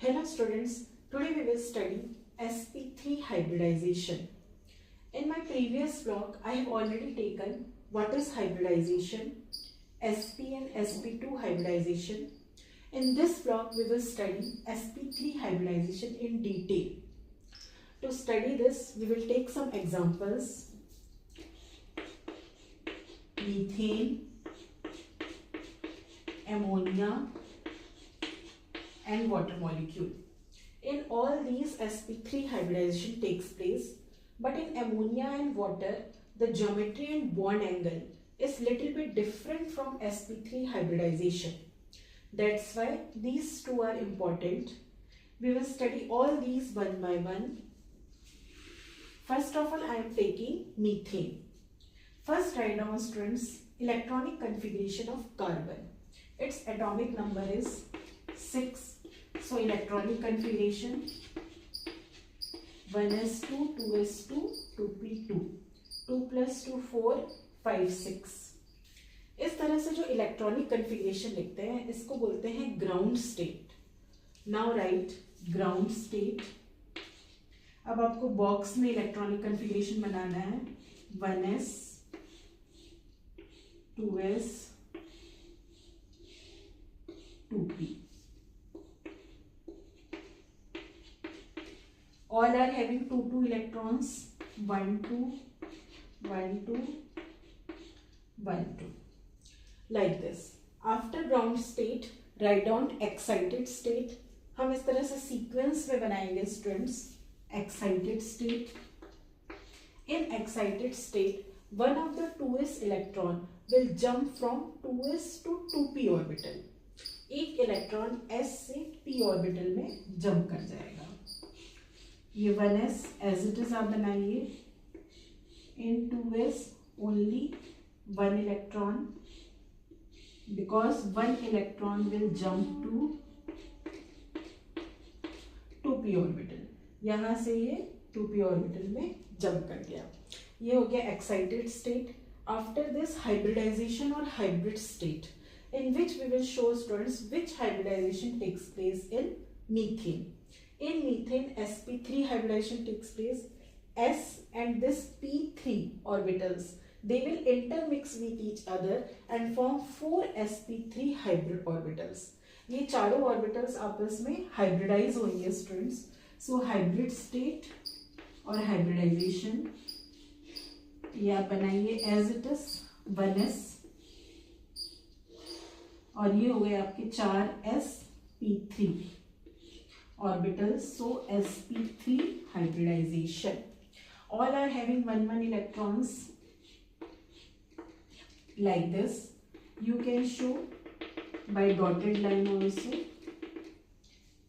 Hello students, today we will study sp3 hybridization. In my previous vlog, I have already taken what is hybridization, sp and sp2 hybridization. In this vlog, we will study sp3 hybridization in detail. To study this, we will take some examples. Methane, ammonia, and water molecule. In all these, sp3 hybridization takes place, but in ammonia and water, the geometry and bond angle is little bit different from sp3 hybridization. That's why these two are important. We will study all these one by one. First of all, I am taking methane. First, write down, students, electronic configuration of carbon. Its atomic number is 6. So electronic configuration 1s2, 2s2, 2p2, 2 plus 2 4, 5 6. इस तरह से जो electronic configuration लिखते हैं इसको बोलते हैं ground state. Now right ground state. अब आपको बॉक्स में इलेक्ट्रॉनिक कन्फिग्रेशन बनाना है. 1s, 2s, 2p. All are having 2 electrons. 1 2, 1 2, 1 2. Like this. After ground state, write down excited state. हम इस तरह से सीक्वेंस में बनाएंगे students. Excited state. In excited state, one of the 2s electron will jump from 2s to 2p orbital. एक electron s से p orbital में jump कर जाएगा. ये 1s एज इट इज आप बनाइए. In 2s only 1 electron because 1 electron will jump to 2p orbital. यहां से ये 2p ऑर्बिटल में जंप कर गया. ये हो गया excited state. After this hybridization और hybrid state in which we will show students which hybridization takes place in methane. In methane, sp3 hybridization takes place. S and this p3 orbitals, they will intermix with each other and form 4 sp3 hybrid orbitals. ये चारों orbitals आपस में hybridize होंगे students. So hybrid state और hybridization ये आप बनाइए as it is 1s और ये हो गए आपके 4 sp3 orbitals. So sp3 hybridization. All are having 1 electrons like this. You can show by dotted line also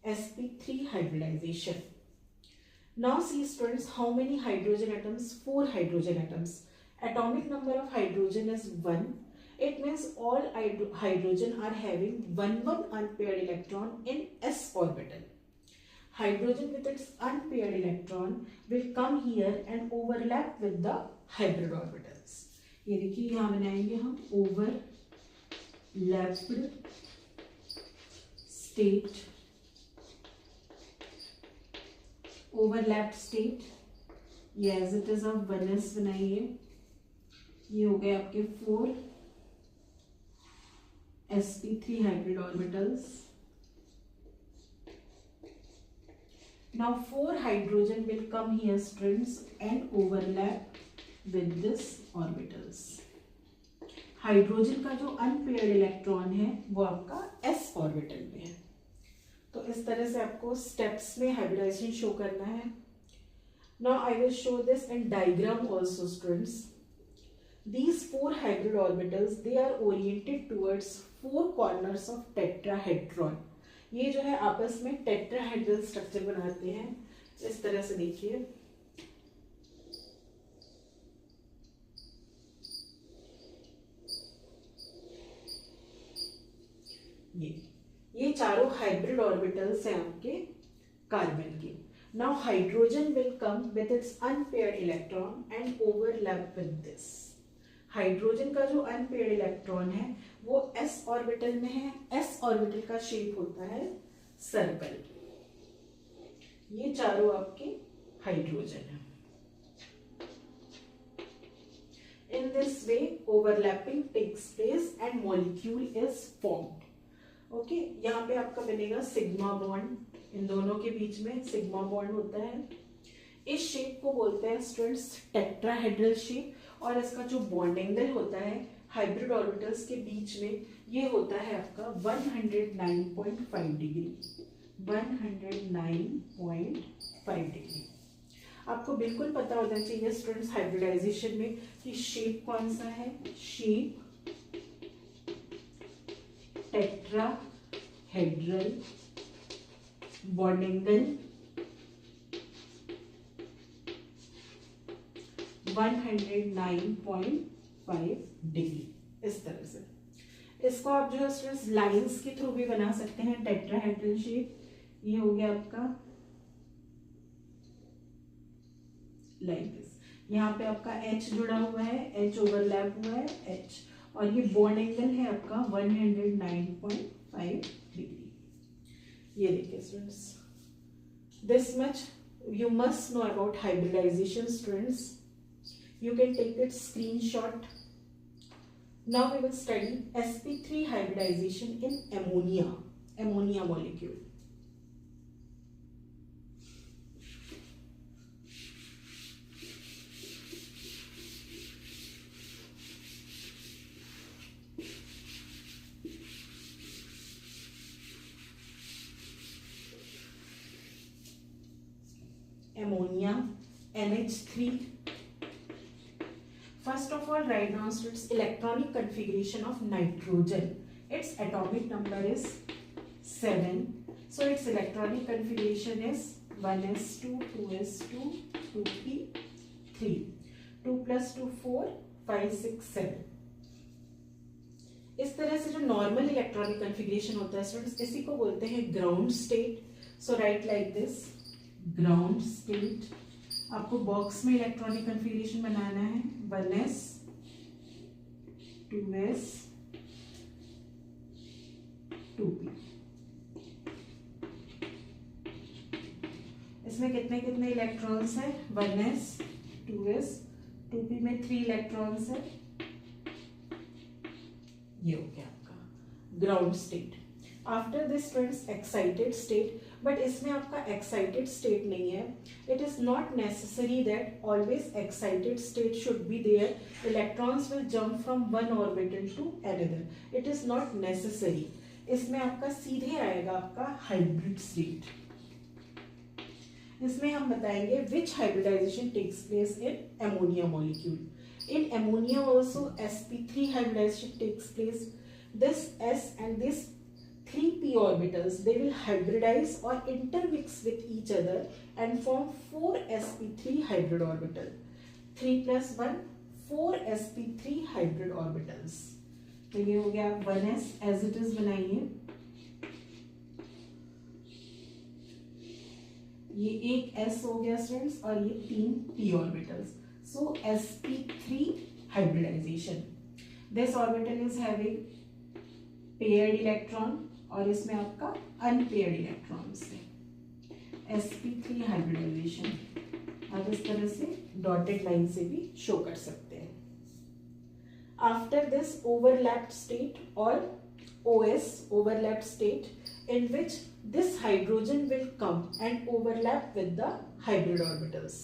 sp3 hybridization. Now see students, how many hydrogen atoms? 4 hydrogen atoms. Atomic number of hydrogen is 1. It means all hydrogen are having 1 unpaired electron in s orbital. Hydrogen with its unpaired electron will come here and overlap with the hybrid orbitals. ये देखिए यहाँ बनाएंगे हम overlapped state. Overlapped state ये as it is of 1s बनाइए. ये हो गए आपके 4 sp3 hybrid orbitals. Now 4 hydrogen will come here students and overlap with this orbitals. Hydrogen का जो अनपेयर्ड इलेक्ट्रॉन है वो आपका s ऑर्बिटल में है. तो इस तरह से आपको स्टेप्स में हाइब्रिडाइजेशन शो करना है. Now I will show this in diagram also students. These 4 hybrid orbitals, they are oriented towards 4 corners of tetrahedron. ये जो है आपस में टेट्राहेड्रल स्ट्रक्चर बनाते हैं. इस तरह से देखिए. ये चारों हाइब्रिड ऑर्बिटल्स हैं आपके कार्बन के. Now hydrogen will come with its unpaired electron and overlap with this. Hydrogen का जो अनपेयर्ड इलेक्ट्रॉन है वो s ऑर्बिटल में है. s ऑर्बिटल का शेप होता है सर्कल. ये चारों आपके हाइड्रोजन है। In this way, overlapping takes place and molecule is formed. Okay, यहाँ पे आपका बनेगा सिग्मा बॉन्ड, इन दोनों के बीच में सिग्मा बॉन्ड होता है। इस शेप को बोलते हैं स्टूडेंट्स टेट्राहेड्रल शेप, और इसका जो बॉन्ड एंगल होता है हाइब्रिड ऑर्बिटल्स के बीच में, ये होता है आपका 109.5 डिग्री, 109.5 डिग्री। आपको बिल्कुल पता होना चाहिए स्टूडेंट्स हाइब्रिडाइजेशन में कि शेप कौन सा है, shape tetrahedral, bond angle 109.5 degree. इस तरह से इसको आप जो है स्टूडेंट्स लाइंस के थ्रू भी बना सकते हैं। टेट्राहेड्रल शेप ये हो गया आपका लाइक दिस, यहाँ पे आपका H जुड़ा हुआ है, H ओवरलैप हुआ है H, और ये बॉन्ड एंगल है आपका 109.5 डिग्री। ये देखिए students, this much you must know about hybridization students. You can take it screenshot. Now we will study sp3 hybridization in ammonia molecule. Ammonia, NH3. First of all, write down its electronic configuration of nitrogen. Its atomic number is 7. So its electronic configuration is 1s2, 2s2, 2p, 3. 2 plus 2, 4, 5, 6, 7. इस तरह से जो normal electronic configuration होता है students, इसी को बोलते हैं ground state. So right like this, ground state. आपको बॉक्स में इलेक्ट्रॉनिक कन्फिग्रेशन बनाना है 1s, 2s, 2p। इसमें कितने कितने इलेक्ट्रॉन्स हैं, 1s, 2s, 2p में 3 इलेक्ट्रॉन्स है। ये हो गया आपका ground state. After this students excited state, but इसमें आपका एक्साइटेड स्टेट नहीं है। It is not necessary that always excited state should be there, electrons will jump from one orbital to another, it is not necessary. इसमें आपका सीधे आएगा आपका hybrid state. इसमें हम बताएंगे which hybridization takes place in ammonia molecule. In ammonia also sp3 hybridization takes place. This S and this 3p orbitals, they will hybridize or intermix with each other and form 4 sp3 hybrid orbital. 3 plus 1, 4 sp3 hybrid orbitals. तो ये हो गया 1s as it is बनाइए। ये एक S हो गया students, और ये 3 p orbitals. So sp3 hybridization. This orbital is having paired electron, और इसमें आपका unpaired electrons है। sp3 hybridization आप इस तरह से डॉटेड लाइन से भी शो कर सकते हैं। After this overlapped state or OS, overlapped state, in which this hydrogen will come and overlap with the hybrid orbitals.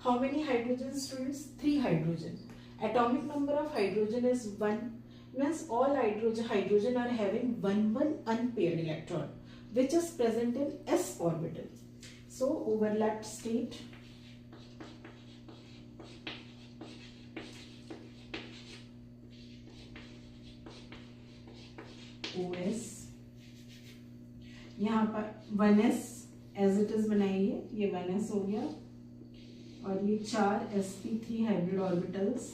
How many hydrogen students? 3 hydrogen. Atomic number of hydrogen is 1. Means all hydrogen are having one unpaired electron, which is present in s orbital. So overlapped state. OS, यहाँ पर 1s as it is बनाइए, ये 1s हो गया, और ये 4 sp3 hybrid orbitals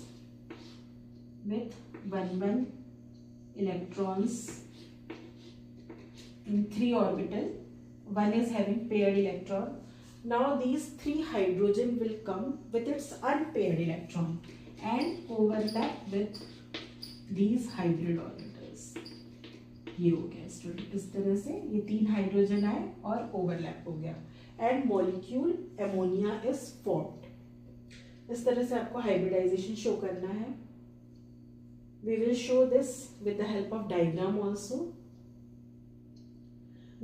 with 1 electrons in 3 orbital. 1 is having paired electron. Now these 3 hydrogen will come with its unpaired electron and overlap with these hybrid orbitals. ये हो गया student, इस तरह से ये 3 हाइड्रोजन आए और ओवरलैप हो गया and molecule ammonia is formed. इस तरह से आपको हाइब्रिडाइजेशन शो करना है। We will show this with the help of diagram also.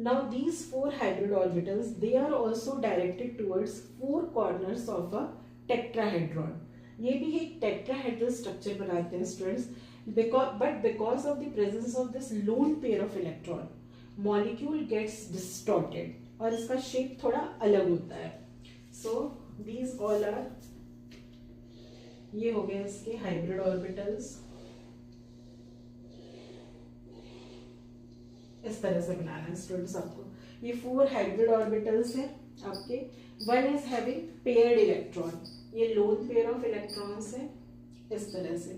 Now these 4 hybrid orbitals, they are also directed towards 4 corners of a tetrahedron. ये भी एक tetrahedral structure बनाते हैं students, because of the presence of this lone pair of electron, molecule gets distorted और इसका shape थोड़ा अलग होता है। So these all are, ये हो गए इसके hybrid orbitals। इस तरह से बनाना है स्टूडेंट्स आपको। ये 4 हाइब्रिड ऑर्बिटल्स हैं आपके। One is having paired electron, ये लोन पेयर ऑफ इलेक्ट्रॉन्स है इस तरह से,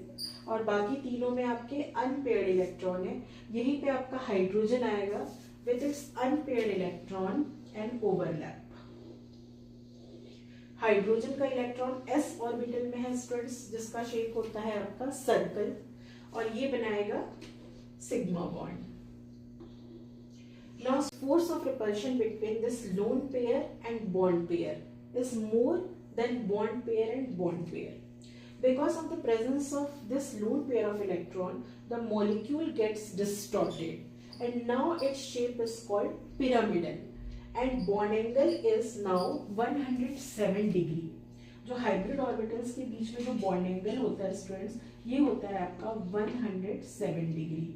और बाकी तीनों में आपके अनपेयर्ड इलेक्ट्रॉन है। यहीं पे आपका हाइड्रोजन आएगा with its unpaired electron and overlap. Hydrogen का इलेक्ट्रॉन s ऑर्बिटल में है स्टूडेंट्स, जिसका शेप होता है आपका सर्कल, और ये बनाएगा sigma bond. Now force of repulsion between this lone pair and bond pair is more than bond pair and bond pair. Because of the presence of this lone pair of electron, the molecule gets distorted and now its shape is called pyramidal and bond angle is now 107 degree. जो hybrid orbitals के बीच में जो bond angle होता है students, ये होता है आपका 107 degree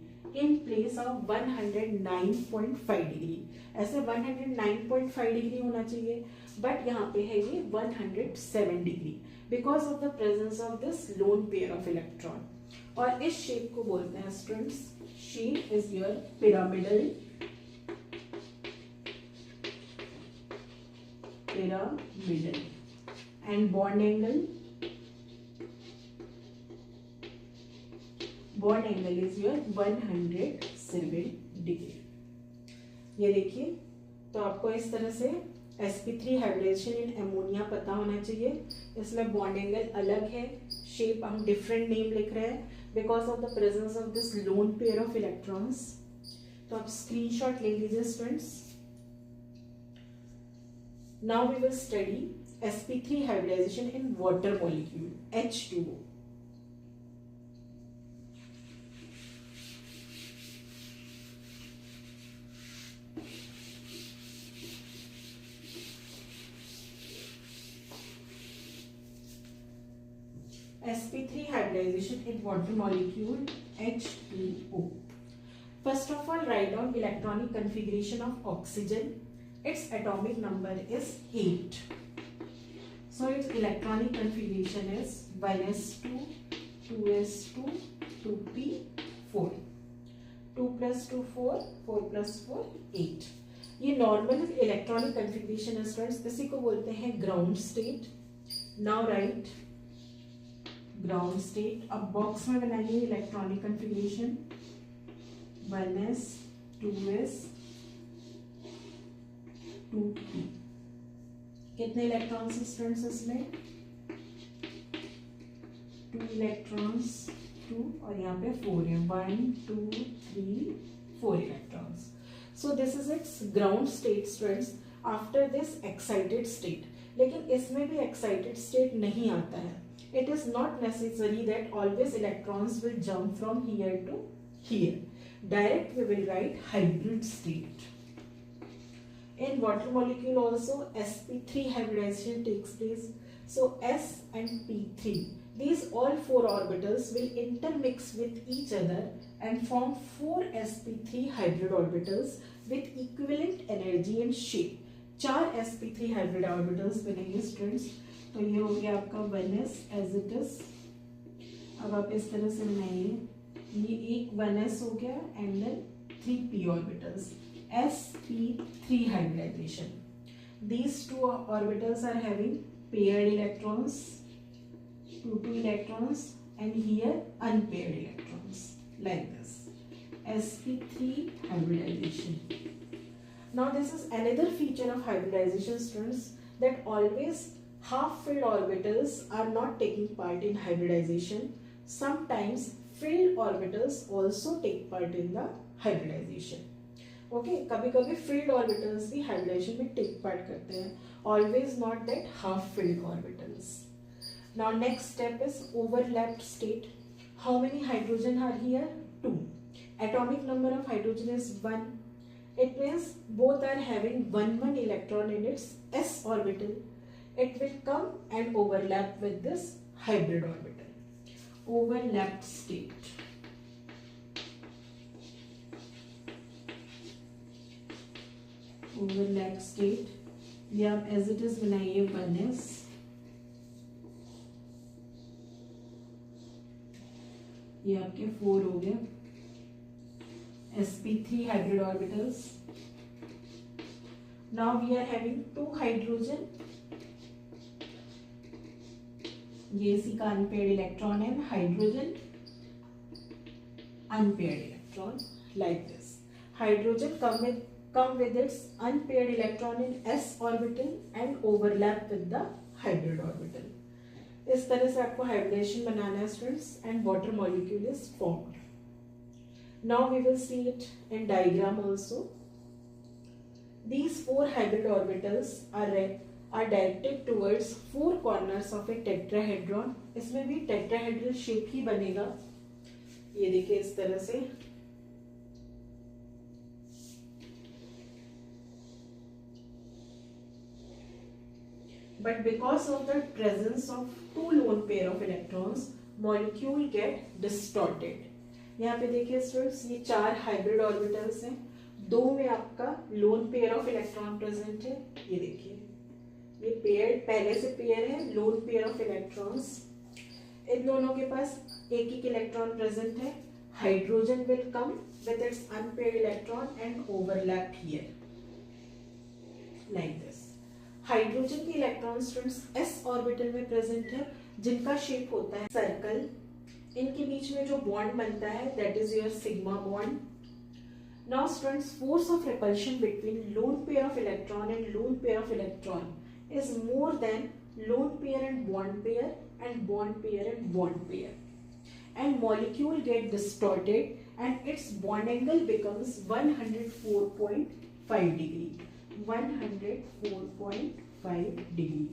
in place of 109.5 degree. ऐसे 109.5 डिग्री होना चाहिए, बट यहाँ पे है ये 107 degree because of the presence of this lone pair of electron. और इस शेप को बोलते हैं students, shape is your pyramidal, pyramidal and bond angle, bond angle is your 107 degree. ये देखिए, तो आपको इस तरह से sp3 हाइब्रिडेशन इन अमोनिया पता होना चाहिए। इसमें बॉन्ड एंगल अलग है, शेप हम डिफरेंट नेम लिख रहे हैं because of the presence of this lone pair of electrons. तो आप स्क्रीनशॉट ले लीजिए students. Now we will study sp3 hybridization in water molecule H2O। sp3 hybridization in water molecule H2O. First of all, write down electronic configuration of oxygen. Its atomic number is 8. So its electronic configuration is 1s2, 2s2, 2p4, 2 plus 2 4, 4 plus 4 8. ये normal electronic configuration है students, इसी को बोलते हैं ground state. Now right ground state. अब box में बनाइए electronic configuration 1s 2s 2p। कितने इलेक्ट्रॉन्स स्टूडेंट्स इसमें? 2 इलेक्ट्रॉन्स 2 और यहाँ पे 4 है, 1 2 3 4 electrons. So this is it's ground state students after this excited state. लेकिन इसमें भी एक्साइटेड स्टेट नहीं आता है। It is not necessary that always electrons will jump from here to here. Direct we will write hybrid state. In water molecule also sp3 hybridization takes place. So s and p3, these all 4 orbitals will intermix with each other and form 4 sp3 hybrid orbitals with equivalent energy and shape. 4 sp3 hybrid orbitals बनेंगे students. तो ये हो गया आपका 1s as it is. अब आप इस तरह से बनाइए, ये एक 1s हो गया and then 3p orbitals, sp3 hybridization. These 2 orbitals are having paired electrons, 2 electrons, and here unpaired electrons like this, sp3 hybridization. Now this is another feature of hybridization students, that always half-filled orbitals are not taking part in hybridization. Sometimes filled orbitals also take part in the hybridization. Okay, कभी कभी filled orbitals भी hybridization में take part करते हैं, always not that half filled orbitals. Now next step is overlapped state. How many hydrogen are here? 2. Atomic number of hydrogen is 1. It means both are having 1 electron in its s orbital. It will come and overlap with this hybrid orbital. Overlapped state. Overlapped state. ये आप as it is बनाइए 1s. ये आपके 4 हो गए. sp3 hybrid orbitals. Now we are having 2 hydrogen. ये इसी का unpaired electron है, hydrogen unpaired electron like this. Hydrogen come with its unpaired electron in s orbital and overlap with the hybrid orbital. इस तरह से आपको हाइब्रिडेशन बनाना है students, and water molecule is formed. Now we will see it in diagram also. These 4 hybrid orbitals are directed towards 4 corners of a tetrahedron. इसमें भी tetrahedral shape ही बनेगा. ये देखिए इस तरह से. But because of the presence of 2 lone pair of electrons, molecule get distorted. यहाँ पे देखिए स्टूडेंट्स, ये 4 हाइब्रिड ऑर्बिटल्स हैं, 2 में आपका loan pair of electron present है. ये देखिए ये पेयर पहले से पेयर है, लोन पेयर ऑफ इलेक्ट्रॉन्स. इन दोनों के पास एक एक इलेक्ट्रॉन प्रेजेंट है. Hydrogen will come with its unpaired electron and overlap here like this. Hydrogen के इलेक्ट्रॉन स्टूडेंट्स एस ऑर्बिटल में प्रेजेंट है, जिनका शेप होता है सर्कल. इनके बीच में जो बॉन्ड बनता है that is your sigma bond. Now students, force of repulsion between loan pair of electron and loan pair of electron is more than lone pair and bond pair and bond pair and bond pair, and molecule get distorted and its bond angle becomes 104.5 degree. 104.5 degree.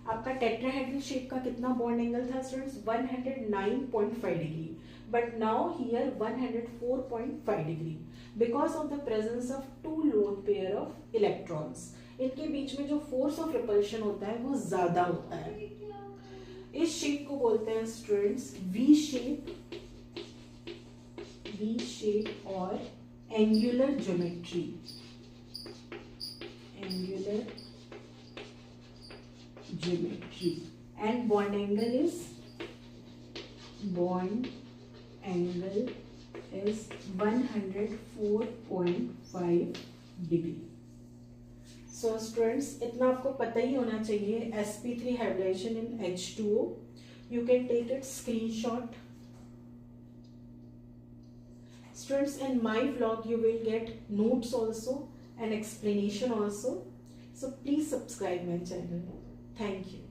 आपका tetrahedral shape का कितना bond angle था students? 109.5 degree. But now here 104.5 degree because of the presence of 2 loan pair of electrons. इनके बीच में जो force of repulsion होता है वो ज्यादा होता है. इस शेप को बोलते हैं स्टूडेंट्स वी शेप और angular geometry. And bond angle is 104.5 degree. So students, इतना आपको पता ही होना चाहिए. sp3 hybridization in H2O. You can take it screenshot. Students, in my vlog you will get notes also and explanation also. So please subscribe my channel. Thank you.